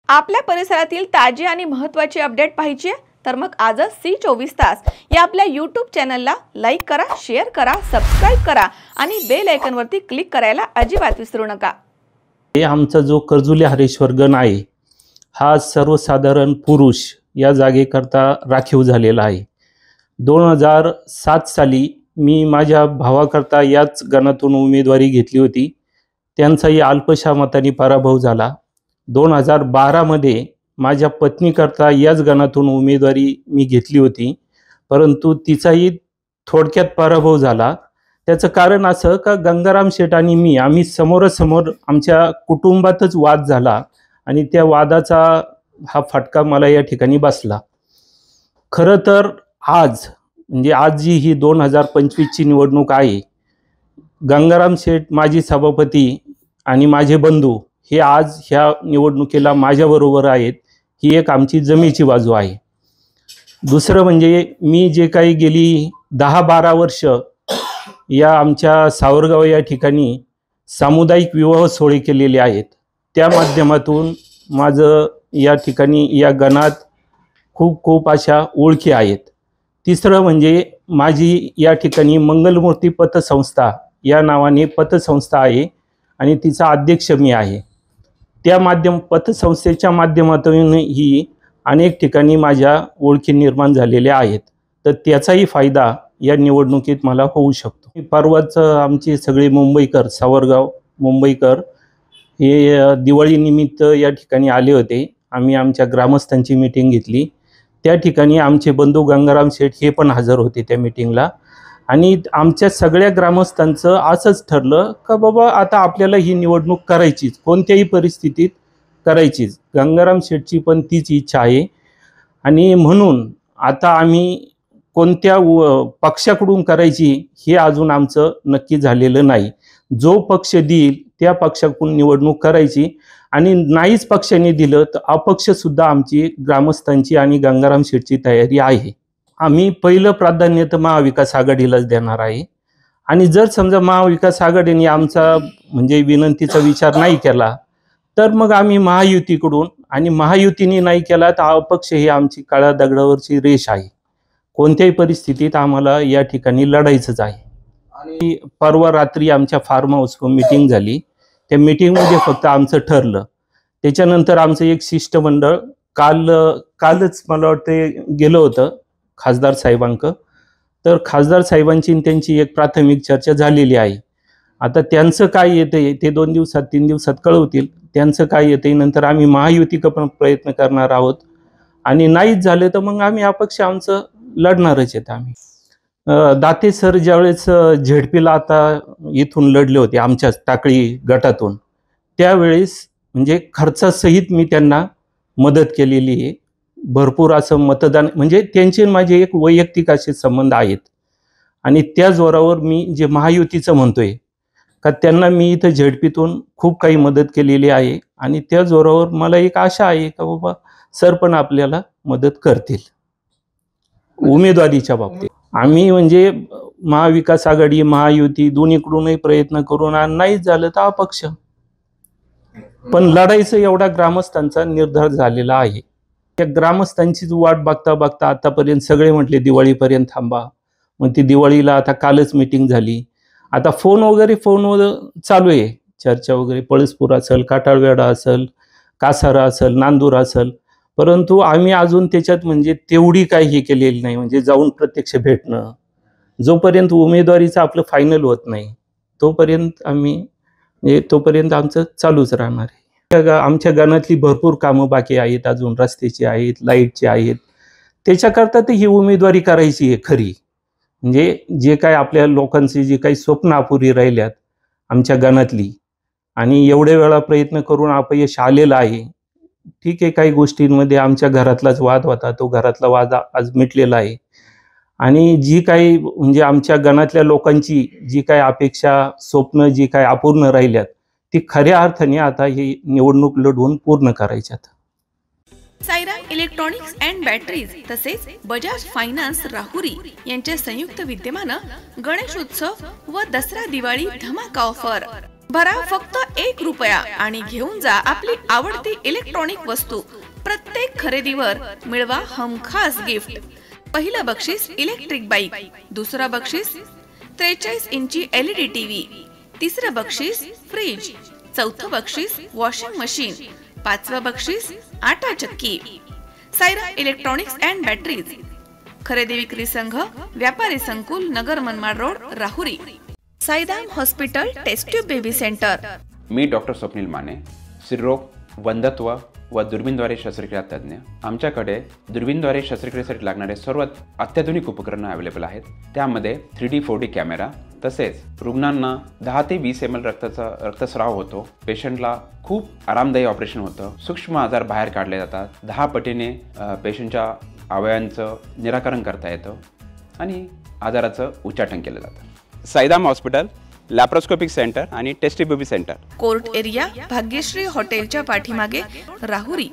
आपल्या परिसरातील ताजे आणि महत्त्वाचे अपडेट पाहिजे तर मग आजच C24 तास या आपल्या YouTube चॅनलला लाईक करा, शेअर करा, सबस्क्राइब करा आणि बेल आयकॉनवरती क्लिक करायला अजिबात विसरू नका। हे आमचा जो कर्जुले हरेश्वर गण आहे हा सर्वसाधारण पुरुष या जागेकरता राखीव झालेला आहे। 2007 साली मी माझ्या भावाकरता याच गणातून उमेदवारी घेतली होती। त्यांचाही अल्पशा मताने पराभव झाला। 2012 मध्ये माझ्या पत्नीकरता याच गणातून उमेदवारी मी घेतली होती, परंतु तिचाही थोडक्यात पराभव झाला। त्याचं कारण असं का गंगाराम शेठ आणि मी आम्ही समोरासमोर आमच्या कुटुंबातच वाद झाला आणि त्या वादाचा हा फटका मला या ठिकाणी बसला। खरं तर आज म्हणजे आज जी ही 2025 ची निवडणूक आहे, गंगाराम शेठ माजी सभापती आणि माझे बंधू हे आज ह्या निवडणुकीला माझ्याबरोबर आहेत, ही एक आमची जमेची बाजू आहे। दुसरं म्हणजे मी जे काही गेली 10-12 वर्ष या आमच्या सावरगाव या ठिकाणी सामुदायिक विवाह सोहळे केलेले आहेत, त्या माध्यमातून माझं या ठिकाणी या गणात खूप अशा ओळखी आहेत। तिसरं म्हणजे माझी या ठिकाणी मंगलमूर्ती पतसंस्था या नावाने पतसंस्था आहे आणि तिचा अध्यक्ष मी आहे। त्या पतसंस्थेच्या माध्यमातून ही अनेक ठिकाणी माझ्या ओळखी निर्माण झालेल्या आहेत, तर त्याचाही फायदा या निवडणुकीत मला होऊ शकतो। परवाच आमचे सगळे मुंबईकर, सावरगाव मुंबईकर हे दिवाळीनिमित्त या ठिकाणी आले होते। आम्ही आमच्या ग्रामस्थांची मीटिंग घेतली, त्या ठिकाणी आमचे बंधू गंगाराम शेठ हे पण हजर होते त्या मीटिंगला। आणि आमच्या सगळ्या ग्रामस्थांचं असंच ठरलं का बाबा आता आपल्याला ही निवडणूक करायचीच, कोणत्याही परिस्थितीत करायचीच। गंगाराम शेठची पण तीच इच्छा आहे आणि म्हणून आता आम्ही कोणत्या पक्षाकडून करायची हे अजून आमचं नक्की झालेलं नाही। जो पक्ष देईल त्या पक्षाकडून निवडणूक करायची आणि नाहीच पक्षाने दिलं तर अपक्षसुद्धा आमची ग्रामस्थांची आणि गंगाराम शेठची तयारी आहे। आम्ही पहिलं प्राधान्य तर महाविकास आघाडीलाच देणार आहे आणि जर समजा महाविकास आघाडीने आमचा म्हणजे विनंतीचा विचार नाही केला तर मग आम्ही महायुतीकडून, आणि महायुतीने नाही केला तर अपक्ष ही आमची काळ्या दगडावरची रेष आहे। कोणत्याही परिस्थितीत आम्हाला या ठिकाणी लढायचंच आहे। आणि परवा रात्री आमच्या फार्म हाऊसवर मीटिंग झाली, त्या मीटिंगमध्ये फक्त आमचं ठरलं। त्याच्यानंतर आमचं एक शिष्टमंडळ कालच मला वाटतं गेलं होतं खासदार साहेबांक, तर खासदार साहेबांची त्यांची एक प्राथमिक चर्चा झालेली आहे। आता त्यांचं काय येतंय ते 2 दिवसात 3 दिवसात कळवतील, त्यांचं काय येतंय। नंतर आम्ही महायुतीचा पण प्रयत्न करणार आहोत आणि नाहीच झाले तर मग आम्ही अपक्ष आमचं लढणारच आहेत। आम्ही दाते सर ज्यावेळेस झेडपीला आता इथून लढले होते आमच्या टाकळी गटातून, त्यावेळेस म्हणजे खर्चासहित मी त्यांना मदत केलेली आहे। भरपूर असं मतदान म्हणजे त्यांचे माझे एक वैयक्तिक असे संबंध आहेत आणि त्या जोरावर मी जे महायुतीचं म्हणतोय का त्यांना मी इथं झेडपीतून खूप काही मदत केलेली आहे आणि त्या जोरावर मला एक आशा आहे का बाबा सर पण आपल्याला मदत करतील उमेदवारीच्या बाबतीत। आम्ही म्हणजे महाविकास आघाडी महायुती दोन्हीकडूनही प्रयत्न करून आणि नाहीच झालं तर अपक्ष, पण लढायचं एवढा ग्रामस्थांचा निर्धार झालेला आहे। त्या ग्रामस्थांचीच वाट बघता बघता आतापर्यंत सगळे म्हटले दिवाळीपर्यंत थांबा, मग ती दिवाळीला आता कालच मीटिंग झाली। आता फोनवर चालू आहे चर्चा वगैरे, पळसपूर असेल, काटाळवेडा असेल, कासारा असेल, नांदूर असेल, परंतु आम्ही अजून त्याच्यात म्हणजे तेवढी काही हे केलेली नाही, म्हणजे जाऊन प्रत्यक्ष भेटणं। जोपर्यंत उमेदवारीचं आपलं फायनल होत नाही तोपर्यंत तोपर्यंत आमचं चालूच राहणार आहे। आमच्या गणातली भरपूर कामं बाकी आहेत, अजून रस्त्याची आहेत, लाईटची आहेत, त्याच्याकरता तर ही उमेदवारी करायची आहे खरी। म्हणजे जे काय आपल्या लोकांची जी काही स्वप्न अपुरी राहिल्यात आमच्या गणातली आणि एवढ्या वेळा प्रयत्न करून अपयश आलेलं आहे। ठीक आहे, काही गोष्टींमध्ये आमच्या घरातलाच वाद होता, तो घरातला वाद आज मिटलेला आहे आणि जी काही म्हणजे आमच्या गणातल्या लोकांची जी काही अपेक्षा स्वप्न जी काही अपूर्ण राहिल्यात ती खऱ्या अर्थाने आता ही निवडणूक लढवून पूर्ण करायच्यात। सायरा इलेक्ट्रॉनिक्स अँड बॅटरीज तसेच बजाज फायनान्स राहुरी यांच्या संयुक्त विद्यमानं गणेश उत्सव व दसरा दिवाळी धमाका ऑफर। भरा फक्त 1 रुपया आणि घेऊन जा आपली आवडती इलेक्ट्रॉनिक वस्तू। प्रत्येक खरेदीवर मिळवा हमखास गिफ्ट। पहिलं बक्षीस इलेक्ट्रिक बाईक, दुसरं बक्षीस 43 इंची LED टीव्ही, तिसरं बक्षीस फ्रीज, चौथं बक्षीस वॉशिंग मशीन, पाचवं बक्षीस आटा चक्की। सायरा इलेक्ट्रॉनिक्स अँड बॅटरीज, खरेदी विक्री संघ, व्यापारी संकुल, Nagar Manmad road, Rahuri. Saidham hospital test tube baby centre. मी डॉक्टर स्वप्नील माने, स्त्रीरोग, वंध्यत्व व दुर्बीणद्वारे शस्त्रक्रिया तज्ञ। आमच्याकडे दुर्बीणद्वारे शस्त्रक्रियेसाठी लागणारे सर्व अत्याधुनिक उपकरणं अवेलेबल आहेत। त्यामध्ये 3D 4D कॅमेरा, तसेच रुग्णांना 10 ते 20 ml रक्तस्राव होतो। पेशंटला खूप आरामदायी ऑपरेशन होतं। सूक्ष्म आजार बाहेर काढले जातात। 10 पटीने पेशंटच्या अवयवांचं निराकरण करता येतं आणि आजाराचं उच्चाटन केलं जातं। साईदाम हॉस्पिटल, लॅप्रोस्कोपिक सेंटर आणि test baby centre, court area, Bhagyashree हॉटेलच्या पाठीमागे, राहुरी।